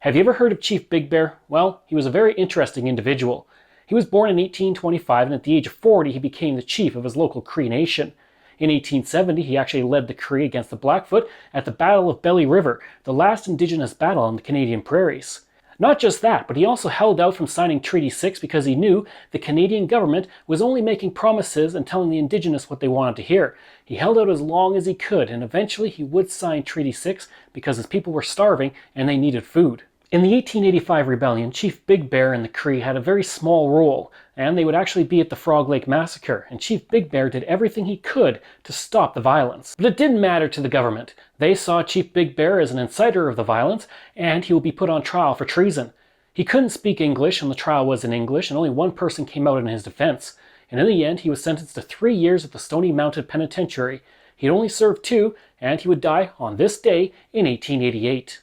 Have you ever heard of Chief Big Bear? Well, he was a very interesting individual. He was born in 1825, and at the age of 40 he became the chief of his local Cree nation. In 1870 he actually led the Cree against the Blackfoot at the Battle of Belly River, the last Indigenous battle on the Canadian Prairies. Not just that, but he also held out from signing Treaty 6 because he knew the Canadian government was only making promises and telling the Indigenous what they wanted to hear. He held out as long as he could, and eventually he would sign Treaty 6 because his people were starving and they needed food. In the 1885 rebellion, Chief Big Bear and the Cree had a very small role, and they would actually be at the Frog Lake Massacre, and Chief Big Bear did everything he could to stop the violence. But it didn't matter to the government. They saw Chief Big Bear as an inciter of the violence, and he would be put on trial for treason. He couldn't speak English, and the trial was in English, and only one person came out in his defense. And in the end, he was sentenced to 3 years at the Stony Mountain Penitentiary. He'd only served 2, and he would die on this day in 1888.